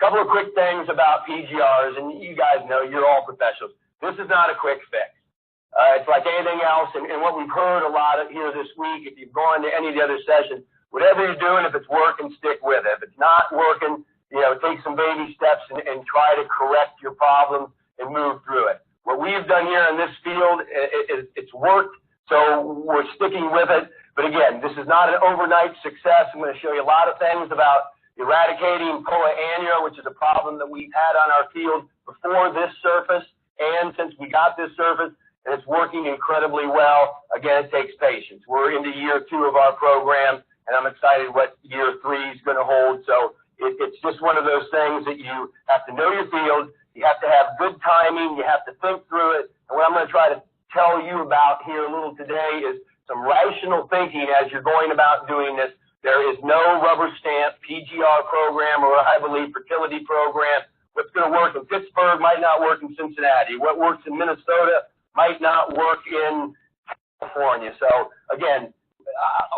couple of quick things about PGRs, and you guys know you're all professionals. This is not a quick fix. It's like anything else, and what we've heard a lot of here this week, if you've gone to any of the other sessions, whatever you're doing, if it's working, stick with it. If it's not working, take some baby steps and try to correct your problem and move through it. What we've done here in this field, it's worked, so we're sticking with it. But again, this is not an overnight success. I'm going to show you a lot of things about eradicating POA annua, which is a problem that we've had on our field before this surface and since we got this surface, and it's working incredibly well. Again, it takes patience. We're into year 2 of our program, and I'm excited what year 3 is going to hold. So it's just one of those things that you have to know your field. You have to have good timing. You have to think through it. And what I'm going to try to tell you about here a little today is some rational thinking as you're going about doing this. There is no rubber stamp PGR program or, I believe, fertility program. What's going to work in Pittsburgh might not work in Cincinnati. What works in Minnesota might not work in California. So, again,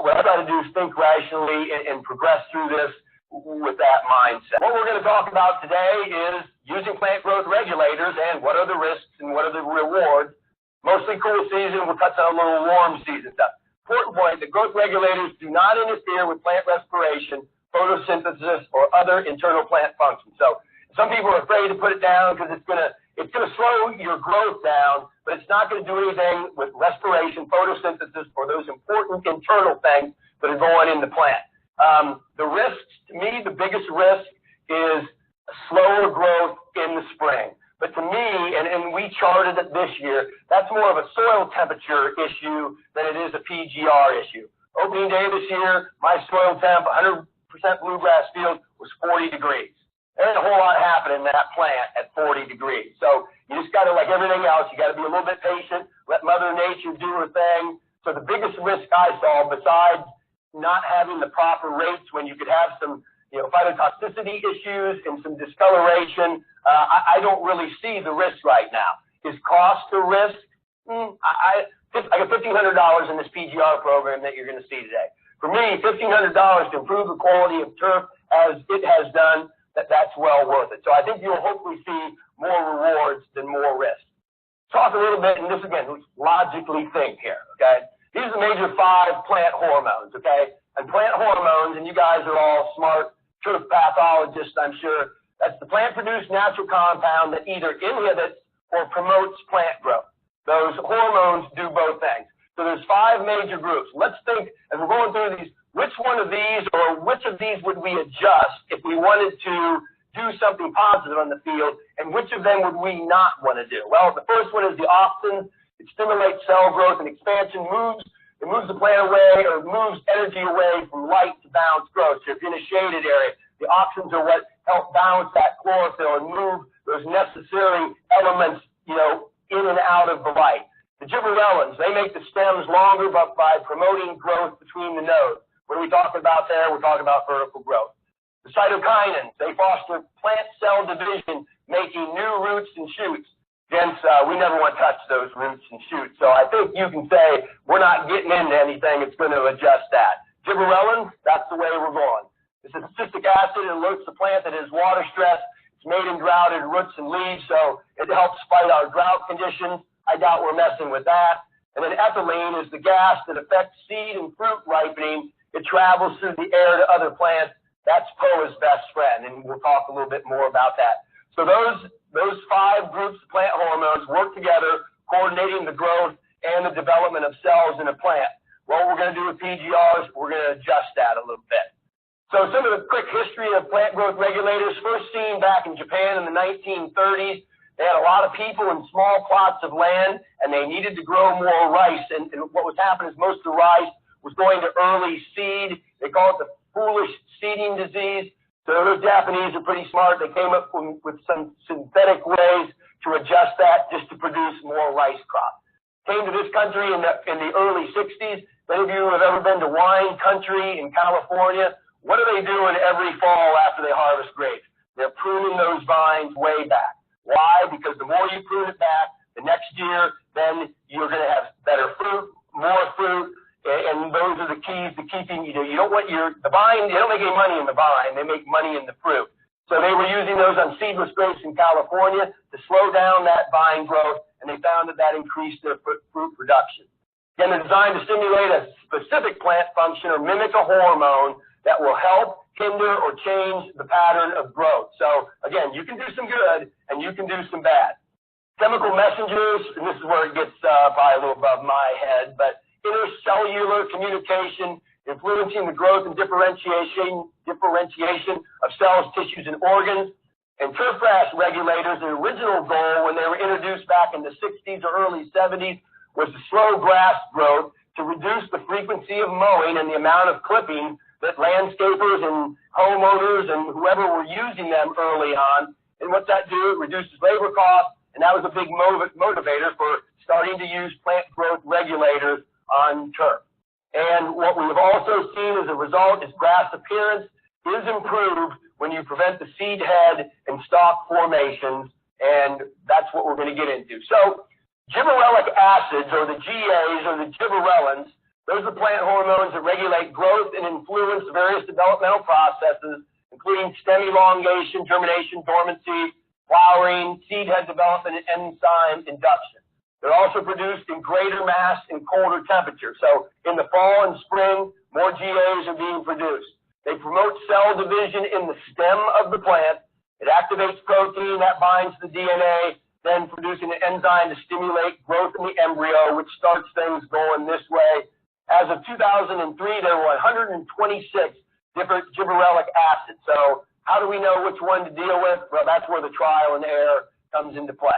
what I try to do is think rationally and progress through this with that mindset. What we're going to talk about today is using plant growth regulators and what are the risks and what are the rewards. Mostly cool season, we'll touch on a little warm season stuff. Important point, the growth regulators do not interfere with plant respiration, photosynthesis, or other internal plant functions. So some people are afraid to put it down because it's gonna slow your growth down, but it's not gonna do anything with respiration, photosynthesis, or those important internal things that are going in the plant. The risks, to me, the biggest risk is slower growth in the spring. But to me, and we charted it this year, that's more of a soil temperature issue than it is a PGR issue. Opening day this year, my soil temp, 100% bluegrass field, was 40 degrees. There ain't a whole lot happening in that plant at 40 degrees. So you just got to, like everything else, you got to be a little bit patient, let Mother Nature do her thing. So the biggest risk I saw, besides not having the proper rates when you could have some phytotoxicity issues and some discoloration, I don't really see the risk right now. Is cost a risk? I got $1,500 in this PGR program that you're going to see today. For me, $1,500 to improve the quality of turf as it has done, that's well worth it. So I think you'll hopefully see more rewards than more risk. Talk a little bit, and this again, logically think here, okay? These are the major 5 plant hormones, okay? And plant hormones, and you guys are all smart turf pathologists, I'm sure, that's the plant-produced natural compound that either inhibits or promotes plant growth. Those hormones do both things. So there's 5 major groups. Let's think, as we're going through these, which one of these or which of these would we adjust if we wanted to do something positive on the field, and which of them would we not want to do? Well, the first one is the auxins. It stimulates cell growth and expansion, it moves the plant away or moves energy away from light to balanced growth. So if you're in a shaded area, the auxins are what help balance that chlorophyll and move those necessary elements, in and out of the light. The gibberellins, they make the stems longer but by promoting growth between the nodes. What are we talking about there? We're talking about vertical growth. The cytokinins, they foster plant cell division, making new roots and shoots. Hence, we never want to touch those roots and shoots. So I think you can say we're not getting into anything that's going to adjust that. Gibberellins, that's the way we're going. This is citric acid. It alerts the plant that is water stress. It's made in droughted roots and leaves, so it helps fight our drought conditions. I doubt we're messing with that. And then ethylene is the gas that affects seed and fruit ripening. It travels through the air to other plants. That's POA's best friend, and we'll talk a little bit more about that. So those 5 groups of plant hormones work together, coordinating the growth and the development of cells in a plant. What we're going to do with PGRs, we're going to adjust that a little bit. So some of the quick history of plant growth regulators, first seen back in Japan in the 1930s. They had a lot of people in small plots of land, and they needed to grow more rice. And what was happening is most of the rice was going to early seed. They call it the foolish seeding disease. So those Japanese are pretty smart. They came up with some synthetic ways to adjust that just to produce more rice crop. Came to this country in the early 60s. Many of you have ever been to wine country in California. What are they doing every fall after they harvest grapes? They're pruning those vines way back. Why? Because the more you prune it back, the next year, then you're going to have better fruit, more fruit, and those are the keys to keeping, you don't want the vine, they don't make any money in the vine, they make money in the fruit. So they were using those on seedless grapes in California to slow down that vine growth, and they found that that increased their fruit production. Again, they're designed to stimulate a specific plant function or mimic a hormone that will help, hinder, or change the pattern of growth. So again, you can do some good and you can do some bad. Chemical messengers, and this is where it gets probably a little above my head, but intercellular communication, influencing the growth and differentiation of cells, tissues, and organs. And turfgrass regulators, the original goal when they were introduced back in the 60s or early 70s was to slow grass growth to reduce the frequency of mowing and the amount of clipping that landscapers and homeowners and whoever were using them early on. And what's that do? It reduces labor costs, and that was a big motivator for starting to use plant growth regulators on turf. And what we've also seen as a result is grass appearance is improved when you prevent the seed head and stalk formations, and that's what we're going to get into. So gibberellic acids, or the GAs, or the gibberellins, those are plant hormones that regulate growth and influence various developmental processes, including stem elongation, germination, dormancy, flowering, seed head development, and enzyme induction. They're also produced in greater mass and colder temperatures. So in the fall and spring, more GAs are being produced. They promote cell division in the stem of the plant. It activates protein that binds the DNA, then producing an enzyme to stimulate growth in the embryo, which starts things going this way. As of 2003, there were 126 different gibberellic acids. So how do we know which one to deal with? Well, that's where the trial and error comes into play.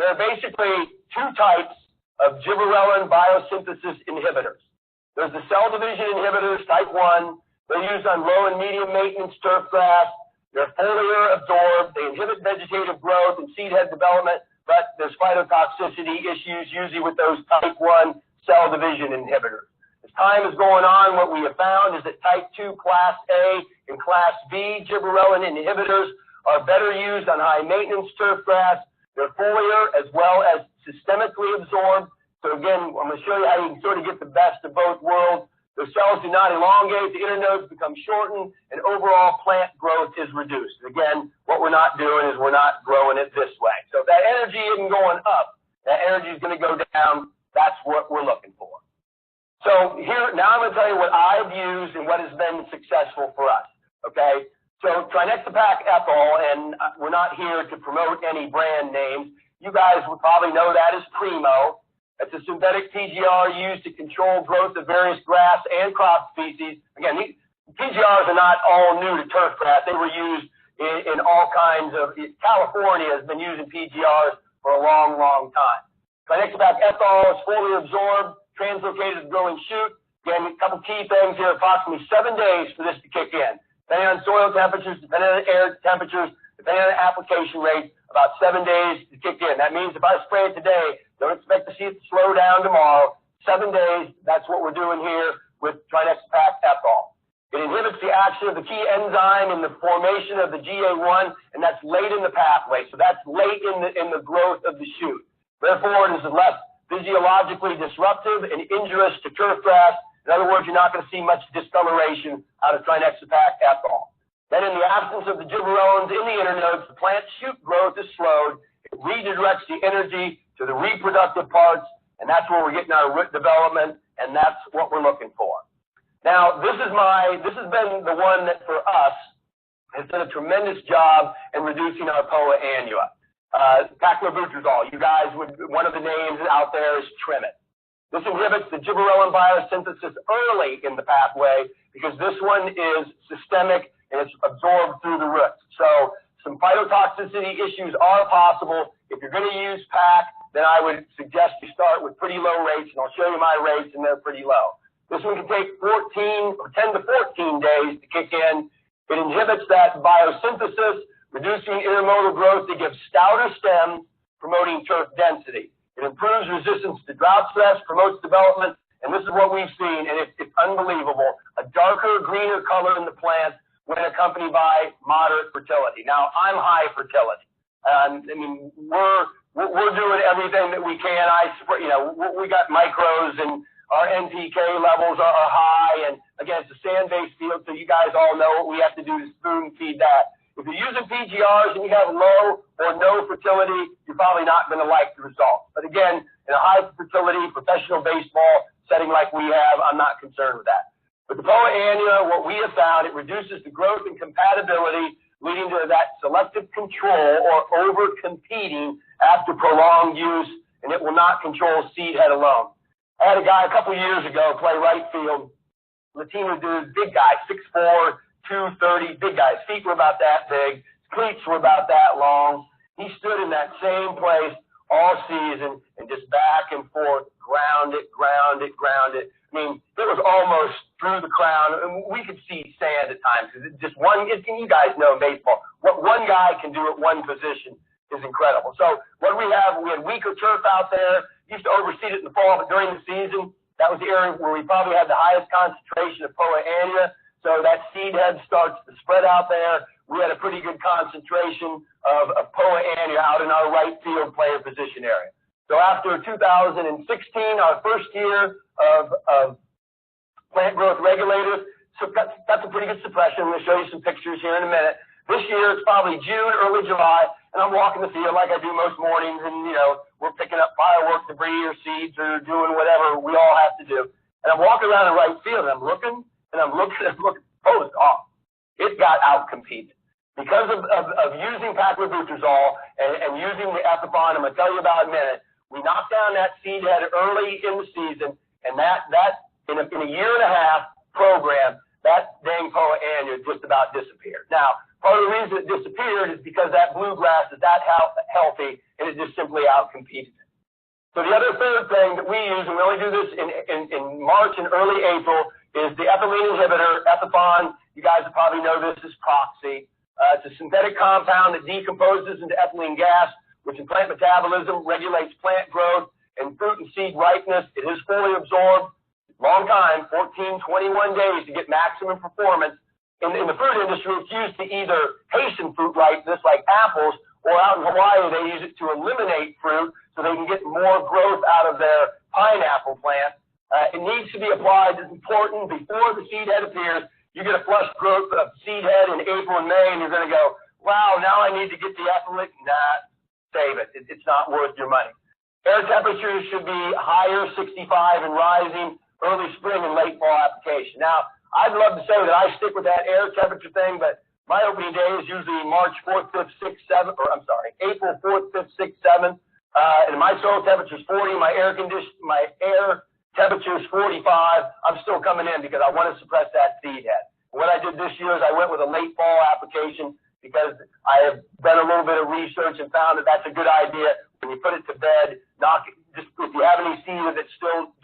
There are basically two types of gibberellin biosynthesis inhibitors. There's the cell division inhibitors, type 1. They're used on low and medium maintenance turf grass. They're foliar absorbed. They inhibit vegetative growth and seed head development, but there's phytotoxicity issues usually with those type 1 cell division inhibitors. As time is going on, what we have found is that type 2 class A and class B gibberellin inhibitors are better used on high maintenance turf grass. They're foliar as well as systemically absorbed. So again, I'm going to show you how you can sort of get the best of both worlds. The cells do not elongate, the internodes become shortened, and overall plant growth is reduced. Again, what we're not doing is we're not growing it this way. So if that energy isn't going up, that energy is going to go down. That's what we're looking for. So here, now I'm going to tell you what I've used and what has been successful for us, okay? So trinexapac ethyl, and we're not here to promote any brand names. You guys would probably know that as Primo. It's a synthetic PGR used to control growth of various grass and crop species. Again, these PGRs are not all new to turf grass. They were used in all kinds of, California has been using PGRs for a long, long time. Trinexapac ethyl is fully absorbed, translocated to growing shoot. Again, a couple key things here, approximately 7 days for this to kick in. Depending on soil temperatures, depending on air temperatures, depending on the application rate, about 7 days to kick in. That means if I spray it today, don't expect to see it slow down tomorrow. 7 days, that's what we're doing here with trinexapac ethyl. It inhibits the action of the key enzyme in the formation of the GA1, and that's late in the pathway. So that's late in the growth of the shoot. Therefore, it is less physiologically disruptive and injurious to turf grass. In other words, you're not going to see much discoloration out of trinexapac ethyl. Then in the absence of the gibberellins in the internodes, the plant shoot growth is slowed. It redirects the energy to the reproductive parts, and that's where we're getting our root development, and that's what we're looking for. Now, this has been the one that for us has done a tremendous job in reducing our POA annua. PACLOBUTRAZOL, you guys one of the names out there is Trimit. This inhibits the gibberellin biosynthesis early in the pathway because this one is systemic and it's absorbed through the roots. So some phytotoxicity issues are possible. If you're going to use PAC, then I would suggest you start with pretty low rates, and I'll show you my rates, and they're pretty low. This one can take 10 to 14 days to kick in. It inhibits that biosynthesis, reducing intermodal growth to give stouter stems, promoting turf density. It improves resistance to drought stress, promotes development, and this is what we've seen, and it's unbelievable. A darker, greener color in the plant when accompanied by moderate fertility. Now, I'm high fertility. I mean, we're doing everything that we can. We got micros, and our NPK levels are high, and again, it's a sand-based field, so you guys all know what we have to do to spoon feed that. if you're using PGRs and you have low or no fertility, you're probably not going to like the results. But again, in a high fertility professional baseball setting like we have, I'm not concerned with that. But the POA annua, what we have found, it reduces the growth and compatibility, leading to that selective control or over-competing after prolonged use, and it will not control seed head alone. I had a guy a couple years ago play right field. Latino dude, big guy, 6'4", 230, big guy. His feet were about that big. His cleats were about that long. He stood in that same place all season and just back and forth, ground it. I mean, it was almost through the crown, and we could see sand at times. Because just one, you guys know in baseball, what one guy can do at one position is incredible. So what we had weaker turf out there. Used to overseed it in the fall, but during the season, that was the area where we probably had the highest concentration of POA annua. So that seed head starts to spread out there. We had a pretty good concentration of POA annua out in our right field player position area. So after 2016, our first year of plant growth regulators, so that's a pretty good suppression. I'm going to show you some pictures here in a minute. This year, it's probably June, early July, and I'm walking the field like I do most mornings, and, we're picking up firework debris or seeds or doing whatever we all have to do. And I'm walking around the right field, and I'm looking. Oh, it's off. It got out-competed. Because of using PACLOBUTRAZOL and using the Ethafon, I'm going to tell you about in a minute, we knocked down that seed head early in the season, and that in a year and a half program, that dang POA annua just about disappeared. Now, part of the reason it disappeared is because that bluegrass is that healthy, and it just simply out-competed it. So the other third thing that we use, and we only do this in March and early April, is the ethylene inhibitor, Ethafon. You guys probably know this as Proxy. It's a synthetic compound that decomposes into ethylene gas, which in plant metabolism regulates plant growth and fruit and seed ripeness. It is fully absorbed. Long time, 14, 21 days to get maximum performance. In the fruit industry, it's used to either hasten fruit ripeness, like apples, or out in Hawaii, they use it to eliminate fruit so they can get more growth out of their pineapple plant. It needs to be applied. It's important before the seed head appears. You get a flush growth of seed head in April and May, and you're going to go, wow, now I need to get the ethylene. Nah, save it. It's not worth your money. Air temperatures should be higher, 65 and rising, early spring and late fall application. Now, I'd love to say that I stick with that air temperature thing, but my opening day is usually March 4th, 5th, 6th, 7th, April 4th, 5th, 6th, 7th. And my soil temperature is 40. My air temperature is 45. I'm still coming in because I want to suppress that seed head. What I did this year is I went with a late fall application because I have done a little bit of research and found that that's a good idea. When you put it to bed, just if you have any seed that still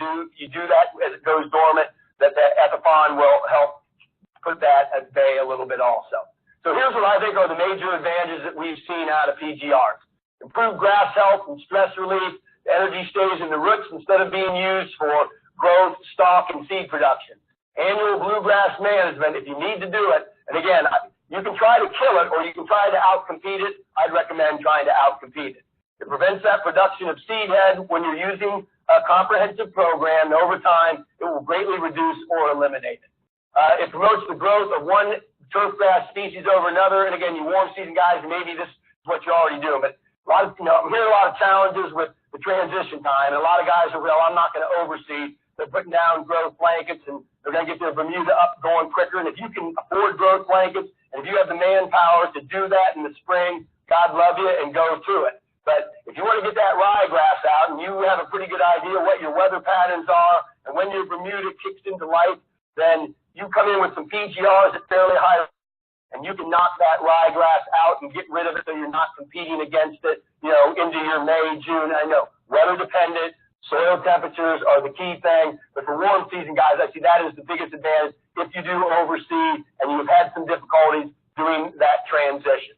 you do that as it goes dormant, that Ethafon will help put that at bay a little bit also. So here's what I think are the major advantages that we've seen out of PGRs. Improved grass health and stress relief. The energy stays in the roots instead of being used for growth, stalk, and seed production. Annual bluegrass management, if you need to do it, and again, you can try to kill it or you can try to outcompete it. I'd recommend trying to outcompete it. It prevents that production of seed head when you're using a comprehensive program. Over time, it will greatly reduce or eliminate it. It promotes the growth of one turfgrass species over another. And again, you warm season guys, maybe this is what you're already doing. But I'm hearing a lot of challenges with the transition time. And a lot of guys are, well, I'm not going to overseed. They're putting down growth blankets and they're going to get their Bermuda up going quicker. And if you can afford growth blankets and if you have the manpower to do that in the spring, God love you and go to it. But if you want to get that ryegrass out and you have a pretty good idea what your weather patterns are and when your Bermuda kicks into life, then you come in with some PGRs at fairly high, and you can knock that ryegrass out and get rid of it so you're not competing against it, into your May, June. I know weather dependent, soil temperatures are the key thing, but for warm season guys, I see that as the biggest advantage if you do overseed and you've had some difficulties doing that transition.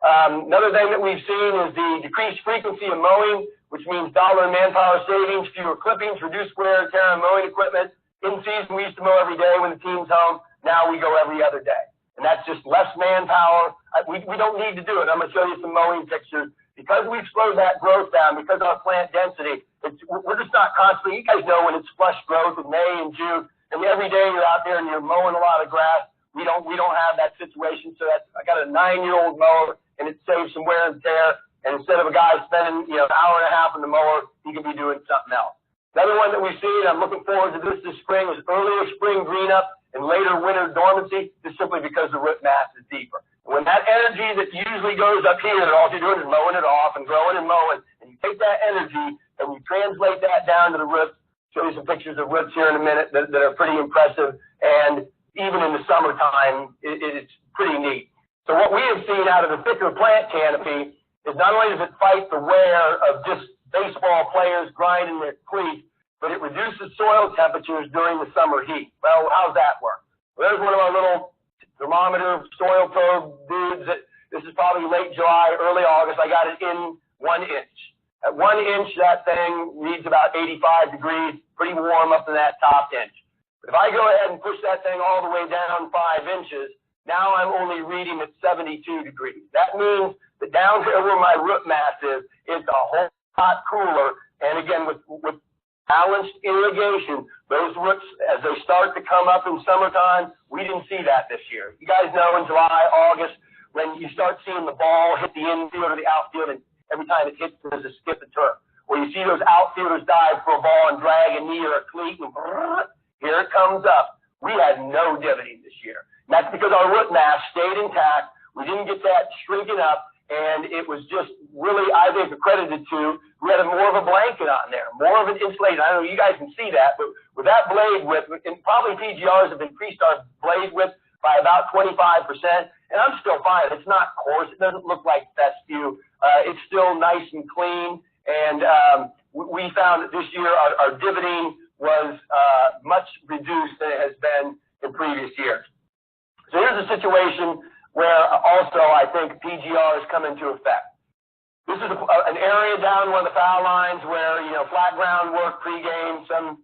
Another thing that we've seen is the decreased frequency of mowing, which means dollar and manpower savings, fewer clippings, reduced wear and tear on mowing equipment. In season, we used to mow every day when the team's home. Now we go every other day. And that's just less manpower. We don't need to do it. I'm going to show you some mowing pictures. Because we've slowed that growth down, because of our plant density, we're just not constantly, you guys know when it's flush growth in May and June, and every day you're out there and you're mowing a lot of grass. We don't have that situation. So I got a 9-year-old mower, and it saves some wear and tear. And instead of a guy spending, an hour and a half on the mower, he can be doing something else. The other one that we've seen, I'm looking forward to this spring, is earlier spring green up and later winter dormancy, just simply because the root mass is deeper. When that energy that usually goes up here, that all you're doing is mowing it off and growing and mowing, and you take that energy and you translate that down to the roots. Show you some pictures of roots here in a minute that are pretty impressive, and even in the summertime, it's pretty neat. So what we have seen out of the thicker plant canopy is not only does it fight the wear of just baseball players grinding their cleats, but it reduces soil temperatures during the summer heat. Well, how's that work? Well, there's one of our little thermometer soil probe dudes. This is probably late July, early August. I got it in 1 inch. At 1 inch, that thing reads about 85 degrees, pretty warm up to that top inch. But if I go ahead and push that thing all the way down 5 inches, now I'm only reading at 72 degrees. That means that down there where my root mass is, it's a whole lot cooler. And again, with balanced irrigation, those roots, as they start to come up in summertime, we didn't see that this year. You guys know in July, August, when you start seeing the ball hit the infield or the outfield, and every time it hits, there's a skip of turf. Or you see those outfielders dive for a ball and drag a knee or a cleat, and here it comes up. We had no divoting this year. And that's because our root mass stayed intact. We didn't get that shrinking up, and it was just really, I think, accredited to, we had more of a blanket on there, more of an insulated. I don't know, you guys can see that, but with that blade width, and probably PGRs have increased our blade width by about 25%, and I'm still fine. It's not coarse. It doesn't look like fescue. It's still nice and clean, and we found that this year our divoting was much reduced than it has been in previous years. So here's a situation where also I think PGRs come into effect. This is an area down one of the foul lines where, flat ground work pregame, some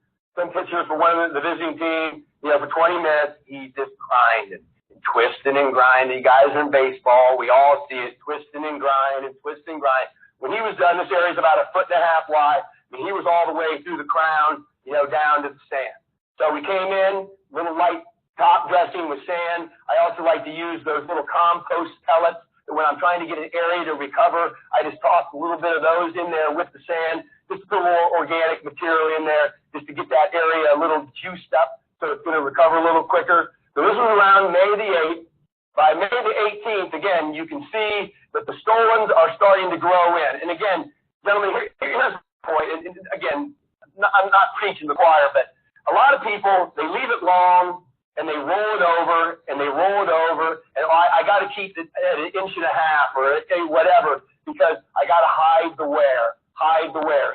pitcher for one of the visiting team, for 20 minutes, he's just grinding and twisting and grinding. You guys are in baseball. We all see it, twisting and grinding, twisting and grinding. When he was done, this area is about 1.5 feet wide. I mean, he was all the way through the crown, down to the sand. So we came in, little light top dressing with sand. I also like to use those little compost pellets. When I'm trying to get an area to recover, I just toss a little bit of those in there with the sand, just to put a little organic material in there, just to get that area a little juiced up so it's going to recover a little quicker. So this was around May the 8th. By May the 18th, again, you can see that the stolons are starting to grow in. And again, gentlemen, here's the point. And again, I'm not preaching the choir, but a lot of people, they leave it long, and they roll it over, and they roll it over, and I got to keep it at 1.5 inches or whatever, because I got to hide the wear.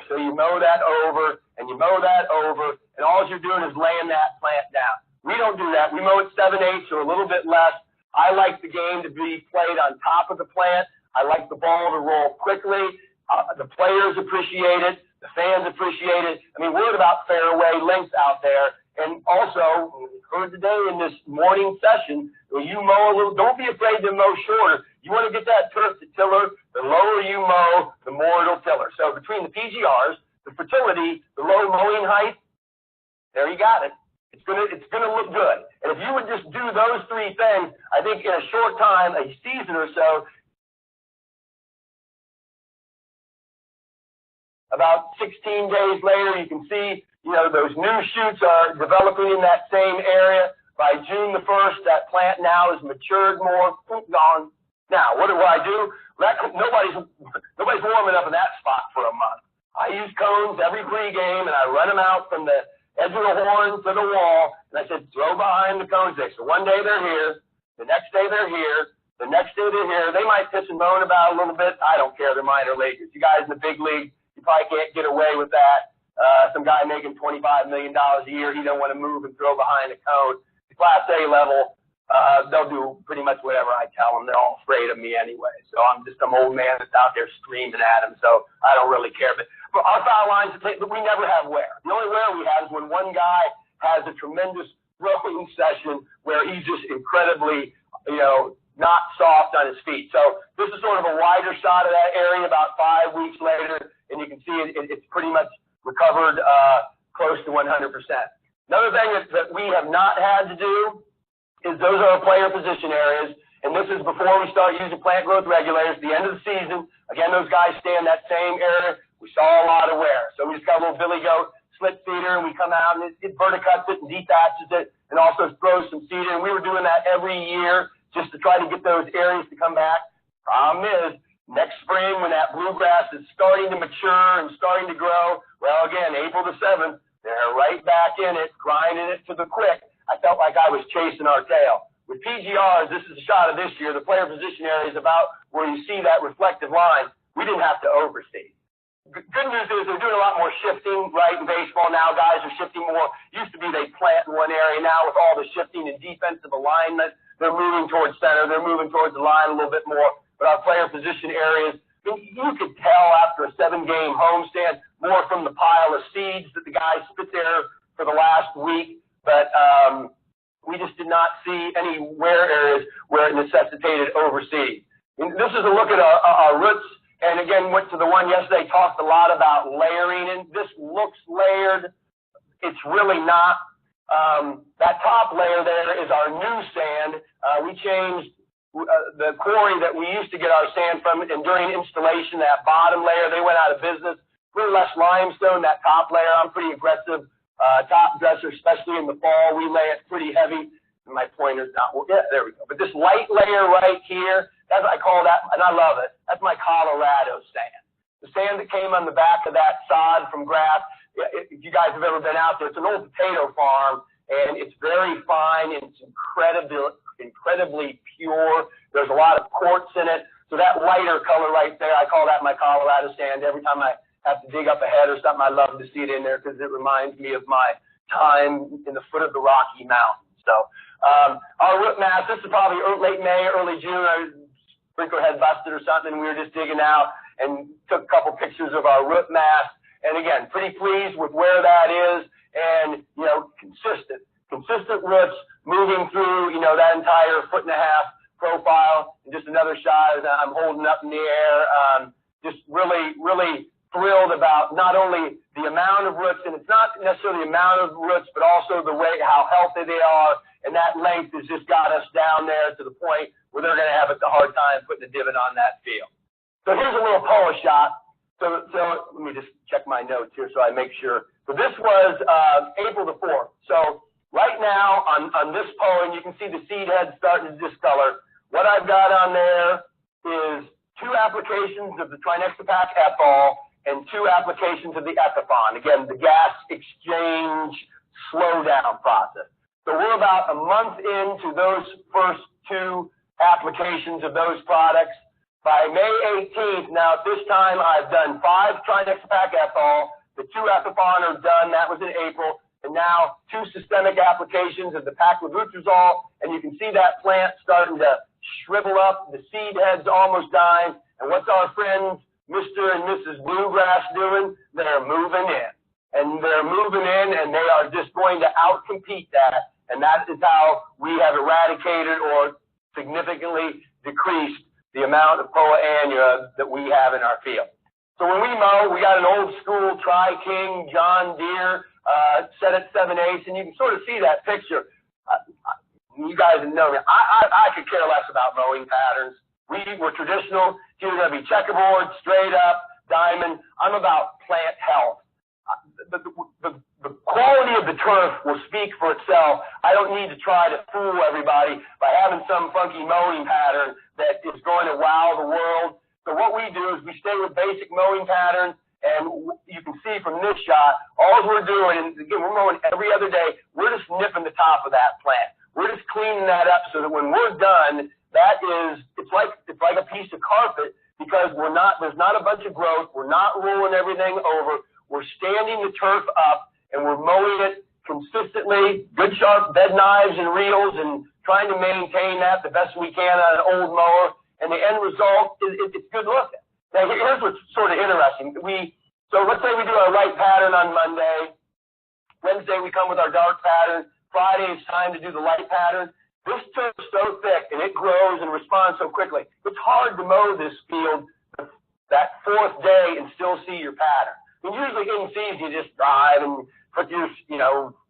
So you mow that over, and you mow that over, and all you're doing is laying that plant down. We don't do that. We mow it 7/8 or a little bit less. I like the game to be played on top of the plant. I like the ball to roll quickly. The players appreciate it. The fans appreciate it. I mean, we're at about fairway length out there. And also, heard today in this morning session, when you mow a little, don't be afraid to mow shorter. You want to get that turf to tiller. The lower you mow, the more it'll tiller. So between the PGRs, the fertility, the low mowing height, there you got it. It's gonna look good. And if you would just do those 3 things, I think in a short time, a season or so, about 16 days later, you can see, those new shoots are developing in that same area. By June the 1st, that plant now is matured more, gone. Now, what do I do? Nobody's warming up in that spot for a month. I use cones every pregame, and I run them out from the edge of the horn to the wall, and I said, throw behind the cones there. So one day they're here, the next day they're here, the next day they're here. They might pitch and moan about it a little bit. I don't care. They're minor leaguers. You guys in the big league, you probably can't get away with that. Some guy making $25 million a year, he don't want to move and throw behind a cone. The Class A level, they'll do pretty much whatever I tell them. They're all afraid of me anyway. So I'm just some old man that's out there screaming at them. So I don't really care. But our foul lines, we never have wear. The only wear we have is when one guy has a tremendous throwing session where he's just incredibly, not soft on his feet. So this is sort of a wider shot of that area about 5 weeks later, and you can see it's pretty much recovered close to 100%. Another thing that we have not had to do is those are our player position areas. And this is before we start using plant growth regulators. At the end of the season, again, those guys stay in that same area. We saw a lot of wear. So we just got a little billy goat split feeder, and we come out and it verticuts it and dethatches it and also throws some seed in. We were doing that every year just to try to get those areas to come back. Problem is, next spring when that bluegrass is starting to mature and starting to grow, well, again, April the 7th, they're right back in it, grinding it to the quick. I felt like I was chasing our tail. With PGRs, this is a shot of this year. The player position area is about where you see that reflective line. We didn't have to overseed. Good news is they're doing a lot more shifting, right, in baseball now. Guys are shifting more. Used to be they plant in one area. Now with all the shifting and defensive alignment, they're moving towards center. They're moving towards the line a little bit more. But our player position areas, you could tell after a 7-game homestand more from the pile of seeds that the guys spit there for the last week. But we just did not see any wear areas where it necessitated overseed. And this is a look at our roots. And again, went to the one yesterday, talked a lot about layering. And this looks layered. It's really not. That top layer there is our new sand. We changed the quarry that we used to get our sand from, and during installation, that bottom layer, they went out of business. A little less limestone, that top layer. I'm pretty aggressive top dresser, especially in the fall. We lay it pretty heavy. And my pointer's not, yeah, there we go. But this light layer right here, that's what I call that, and I love it. That's my Colorado sand. The sand that came on the back of that sod from grass. If you guys have ever been out there, it's an old potato farm, and it's very fine, and it's incredibly pure. There's a lot of quartz in it. So that lighter color right there, I call that my Colorado sand. Every time I have to dig up a head or something, I love to see it in there because it reminds me of my time in the foot of the Rocky Mountains. So our root mass, this is probably late May, early June. Our sprinkler had busted or something. We were just digging out and took a couple pictures of our root mass. And again, pretty pleased with where that is, and, you know, consistent roots moving through, you know, that entire 1.5 profile. And just another shot as I'm holding up in the air. Just really thrilled about not only the amount of roots, and it's not necessarily the amount of roots, but also the way, how healthy they are. And that length has just got us down there to the point where they're going to have a hard time putting a divot on that field. So here's a little POA shot. So let me just check my notes here so I make sure. So this was April the 4th. So right now on this POA, and you can see the seed head starting to discolor. What I've got on there is 2 applications of the Trinexapac ethyl and 2 applications of the Ethifon. Again, the gas exchange slowdown process. So we're about a month into those first 2 applications of those products. By May 18th, now at this time, I've done 5 Trinexapac ethyl. The 2 Ethifon are done. That was in April. And now 2 systemic applications of the PACLOBUTRAZOL. And you can see that plant starting to shrivel up. The seed head's almost dying. And what's our friends, Mr. and Mrs. Bluegrass, doing? They're moving in. And they're moving in, and they are just going to outcompete that. And that is how we have eradicated or significantly decreased the amount of POA annua that we have in our field. So when we mow, we got an old school Tri-King John Deere set at 7/8, and you can sort of see that picture. You guys know me. I could care less about mowing patterns. We're traditional. It's either going to be checkerboard, straight up, diamond. I'm about plant health. The quality of the turf will speak for itself. I don't need to try to fool everybody by having some funky mowing pattern that is going to wow the world. So what we do is we stay with basic mowing patterns, and you can see from this shot, all we're doing, and again, we're mowing every other day, we're just nipping the top of that plant. We're just cleaning that up so that when we're done, it's like a piece of carpet, because there's not a bunch of growth. We're not rolling everything over. We're standing the turf up, and we're mowing it consistently, good sharp bed knives and reels, and trying to maintain that the best we can on an old mower. And the end result is it's good looking. Now, here's what's sort of interesting. So let's say we do our light pattern on Monday. Wednesday, we come with our dark pattern. Friday, it's time to do the light pattern. This turf's so thick, and it grows and responds so quickly. It's hard to mow this field that 4th day and still see your pattern. And usually in season, you just drive and put your,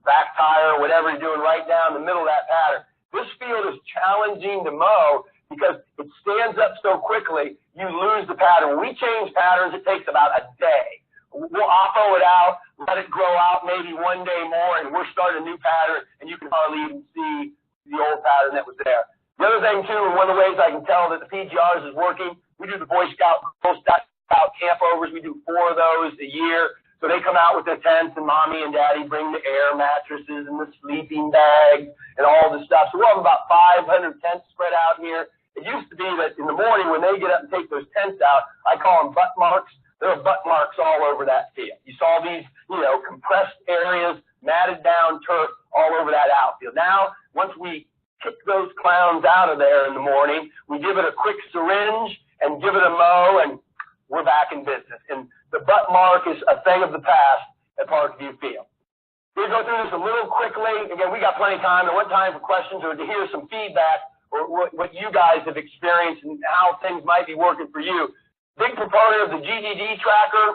back tire or whatever you're doing right down the middle of that pattern. This field is challenging to mow because it stands up so quickly, you lose the pattern. When we change patterns, it takes about a day. We'll oppo it out, let it grow out maybe one day more, and we're starting a new pattern, and you can hardly even see the old pattern that was there. The other thing, too, and one of the ways I can tell that the PGRs is working, we do the Boy Scout, Girl Scout campovers. We do 4 of those a year. So they come out with their tents, and Mommy and Daddy bring the air mattresses and the sleeping bags and all the stuff. So we'll have about 500 tents spread out here. It used to be that in the morning when they get up and take those tents out, I call them butt marks. There are butt marks all over that field. You saw these, compressed areas, matted down turf all over that outfield. Now, once we kick those clowns out of there in the morning, we give it a quick syringe and give it a mow, and we're back in business. And the butt mark is a thing of the past at Parkview Field. We'll go through this a little quickly. Again, we got plenty of time. There wasn't time for questions or to hear some feedback or what you guys have experienced and how things might be working for you. Big proponent of the GDD tracker.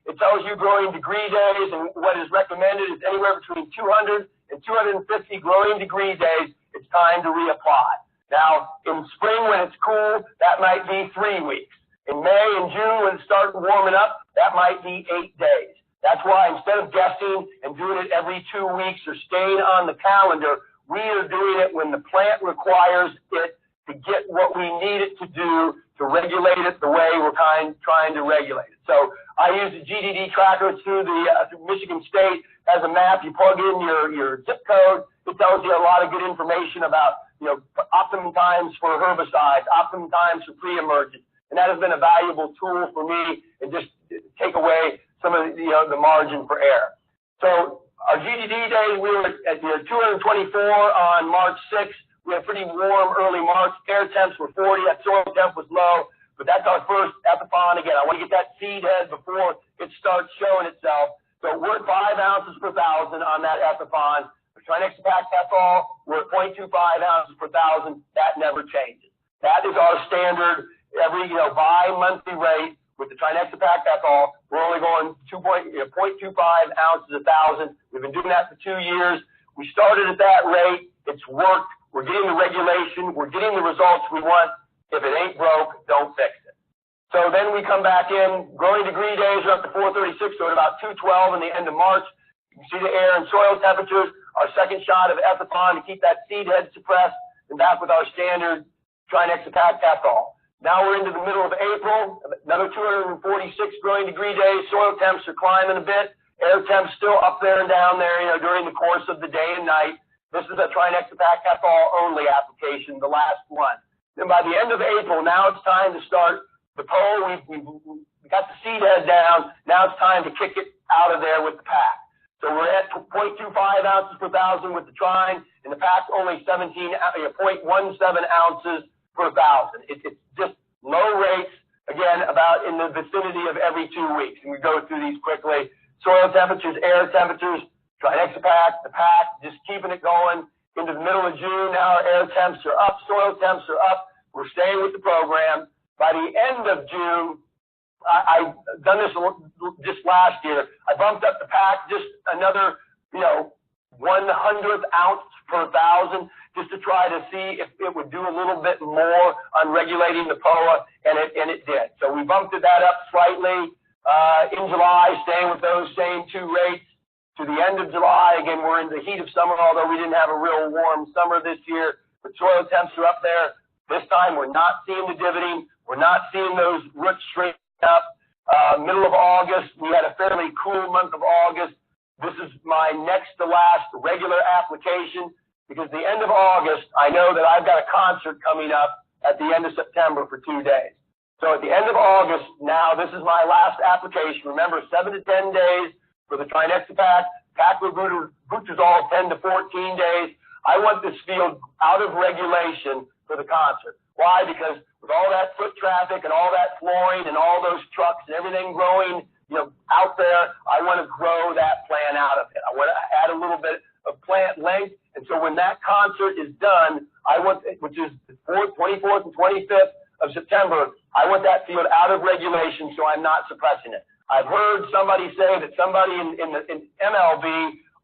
It tells you growing degree days, and what is recommended is anywhere between 200 and 250 growing degree days. It's time to reapply. Now, in spring when it's cool, that might be 3 weeks. In May and June when it starts warming up, that might be 8 days. That's why instead of guessing and doing it every 2 weeks or staying on the calendar, we are doing it when the plant requires it to get what we need it to do to regulate it the way we're trying to regulate it. So I use the GDD tracker through Michigan State. Has a map. You plug in your zip code. It tells you a lot of good information about, optimum times for herbicides, optimum times for pre-emergence. And that has been a valuable tool for me and just take away some of the margin for error. So our GDD day, we were at 224 on March 6th. We had pretty warm early March. Air temps were 40. That soil temp was low, but that's our first epithon. Again, I want to get that seed head before it starts showing itself. So we're at 5 ounces per thousand on that epithon. The Trinexapac-Ethyl, we're at 0.25 ounces per thousand. That never changes. That is our standard every bi-monthly rate with the Trinexapac-Ethyl. We're only going 0.25 ounces a thousand. We've been doing that for 2 years. We started at that rate. It's worked. We're getting the regulation. We're getting the results we want. If it ain't broke, don't fix it. So then we come back in. Growing degree days are up to 436, so at about 212 in the end of March. You can see the air and soil temperatures. Our second shot of epithon to keep that seed head suppressed, and back with our standard Trinexapac-Ethyl. Now we're into the middle of April. Another 246 growing degree days. Soil temps are climbing a bit. Air temps still up there and down there, during the course of the day and night. This is a Trinexapac-Ethyl only application, the last one. Then by the end of April, now it's time to start the pole. We got the seed head down. Now it's time to kick it out of there with the pack. So we're at 0.25 ounces per thousand with the Trine, and the pack's only 0.17 ounces per thousand. It's just low rates, again, about in the vicinity of every 2 weeks. And we go through these quickly. Soil temperatures, air temperatures, Trinexapac, the pack, just keeping it going. Into the middle of June, now our air temps are up, soil temps are up. We're staying with the program. By the end of June, I've done this just last year. I bumped up the pack just another, 100th ounce per thousand, just to try to see if it would do a little bit more on regulating the POA, and it did. So we bumped that up slightly in July, staying with those same 2 rates. To the end of July, again, we're in the heat of summer, although we didn't have a real warm summer this year. But soil temps are up there. This time, we're not seeing the divoting. We're not seeing those roots shrink up. Middle of August, we had a fairly cool month of August. This is my next to last regular application because the end of August, I know that I've got a concert coming up at the end of September for 2 days. So at the end of August, now this is my last application. Remember, 7 to 10 days for the Trinexapac, PACLOBUTRAZOL 10 to 14 days. I want this field out of regulation for the concert. Why? Because with all that foot traffic and all that flooring and all those trucks and everything growing, out there, I want to grow that plant out of it. I want to add a little bit of plant length. And so when that concert is done, which is the 24th and 25th of September, I want that field out of regulation so I'm not suppressing it. I've heard somebody say that somebody in MLB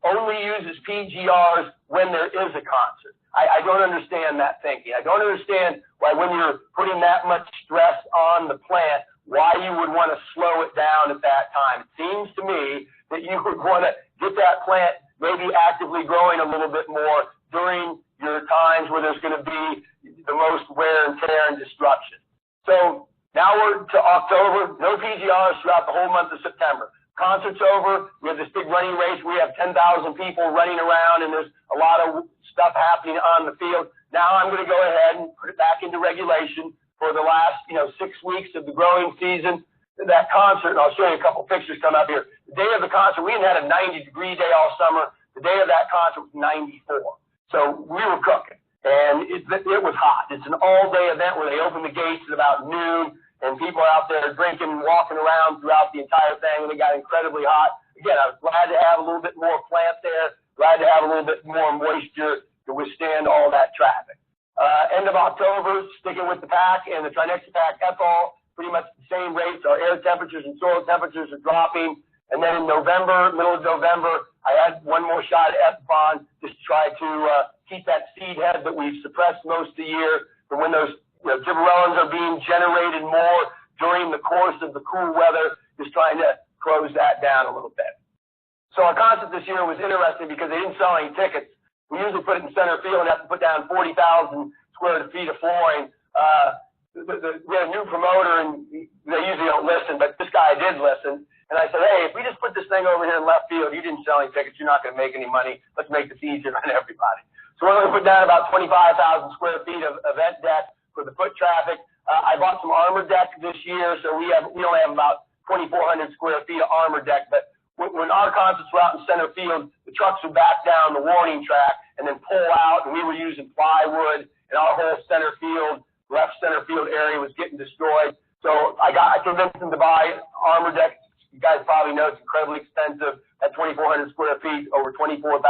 only uses PGRs when there is a concert. I don't understand that thinking. I don't understand why when you're putting that much stress on the plant, why you would want to slow it down at that time. It seems to me that you would want to get that plant maybe actively growing a little bit more during your times where there's going to be the most wear and tear and disruption. So now we're to October, no PGRs throughout the whole month of September. Concert's over. We have this big running race. We have 10,000 people running around, and there's a lot of stuff happening on the field. Now I'm going to go ahead and put it back into regulation for the last, 6 weeks of the growing season. That concert, and I'll show you a couple pictures come up here. The day of the concert, we had a 90-degree day all summer. The day of that concert was 94. So we were cooking, and it was hot. It's an all-day event where they open the gates at about noon. And people are out there drinking and walking around throughout the entire thing, and it got incredibly hot. Again, I was glad to have a little bit more plant there, glad to have a little bit more moisture to withstand all that traffic. End of October, sticking with the PAC and the Trinexapac ethanol, pretty much the same rates. Our air temperatures and soil temperatures are dropping. And then in November, middle of November, I had one more shot at Ethicon just to try to keep that seed head that we've suppressed most of the year from when those gibberellins are being generated more during the course of the cool weather, just trying to close that down a little bit. So our concert this year was interesting because they didn't sell any tickets. We usually put it in center field and have to put down 40,000 square feet of flooring. We had a new promoter, and they usually don't listen, but this guy did listen. And I said, hey, if we just put this thing over here in left field, you didn't sell any tickets, you're not going to make any money. Let's make this easier on everybody. So we're going to put down about 25,000 square feet of event deck for the foot traffic. I bought some armor deck this year, so we only have about 2,400 square feet of armor deck. But when our concerts were out in center field, the trucks would back down the warning track and then pull out, and we were using plywood, and our whole center field, left center field area was getting destroyed. So I convinced them to buy armor deck. You guys probably know it's incredibly expensive. At 2,400 square feet, over $24,000.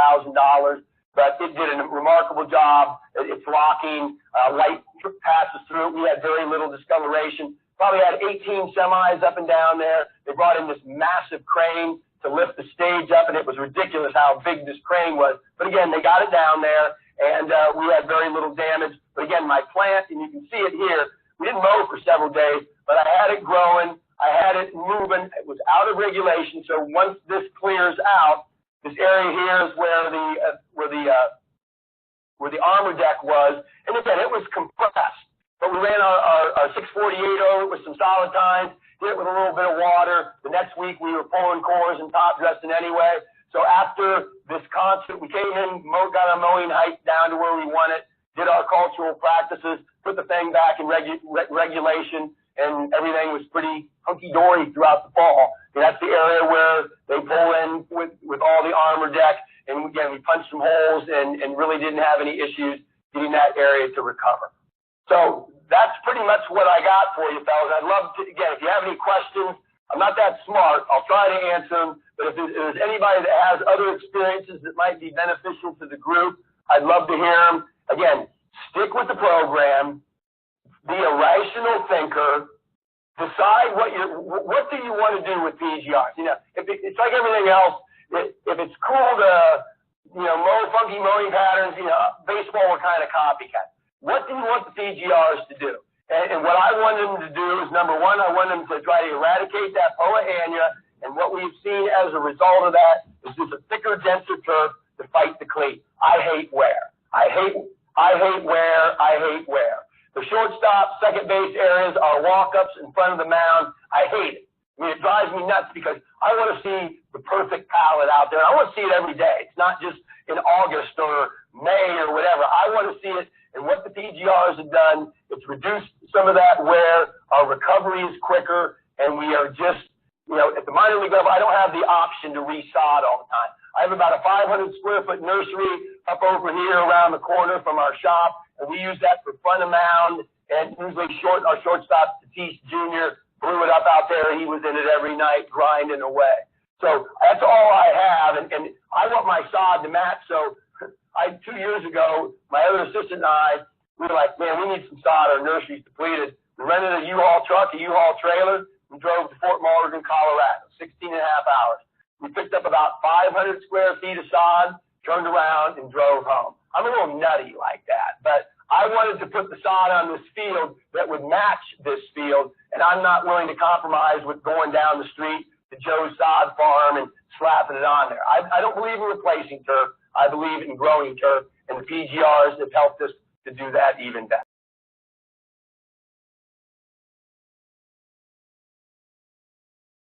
But it did a remarkable job. It's locking, light passes through. We had very little discoloration. Probably had 18 semis up and down there. They brought in this massive crane to lift the stage up, and it was ridiculous how big this crane was. But again, they got it down there, and we had very little damage. But again, my plant, and you can see it here, we didn't mow for several days, but I had it growing. I had it moving. It was out of regulation. So once this clears out, this area here is where the armor deck was, and again, it was compressed. But we ran our 648 over it with some solid tines, did it with a little bit of water. The next week, we were pulling cores and top dressing anyway. So after this concert, we came in, got our mowing height down to where we wanted, did our cultural practices, put the thing back in regulation, and everything was pretty hunky-dory throughout the fall. And that's the area where they pull in with all the armor deck. And again, we punched some holes and really didn't have any issues getting that area to recover. So that's pretty much what I got for you, fellas. I'd love to, again, if you have any questions, I'm not that smart. I'll try to answer them. But if there's anybody that has other experiences that might be beneficial to the group, I'd love to hear them. Again, stick with the program. Be a rational thinker. Decide what do you want to do with PGRs. It's like everything else. If it's cool to, mow funky mowing patterns, baseball we're kind of copycat. What do you want the PGRs to do? And what I want them to do is, number one, I want them to try to eradicate that POA annua. And what we've seen as a result of that is just a thicker, denser turf to fight the cleat. I hate wear. I hate wear. I hate wear. The shortstop, second base areas, our walk-ups in front of the mound, I hate it. I mean, it drives me nuts because I want to see the perfect palette out there. I want to see it every day. It's not just in August or May or whatever. I want to see it. And what the PGRs have done, it's reduced some of that wear. Our recovery is quicker, and we are just, at the minor league level, I don't have the option to resod all the time. I have about a 500 square foot nursery up over here around the corner from our shop. And we use that for front of mound, and usually our shortstop, Tatis Jr., blew it up out there. He was in it every night, grinding away. So that's all I have, and I want my sod to match. So 2 years ago, my other assistant and I, we were like, man, we need some sod. Our nursery's depleted. We rented a U-Haul truck, a U-Haul trailer, and drove to Fort Malden, Colorado, 16 and a half hours. We picked up about 500 square feet of sod, turned around, and drove home. I'm a little nutty like that, but I wanted to put the sod on this field that would match this field, and I'm not willing to compromise with going down the street to Joe's Sod Farm and slapping it on there. I don't believe in replacing turf. I believe in growing turf, and the PGRs have helped us to do that even better.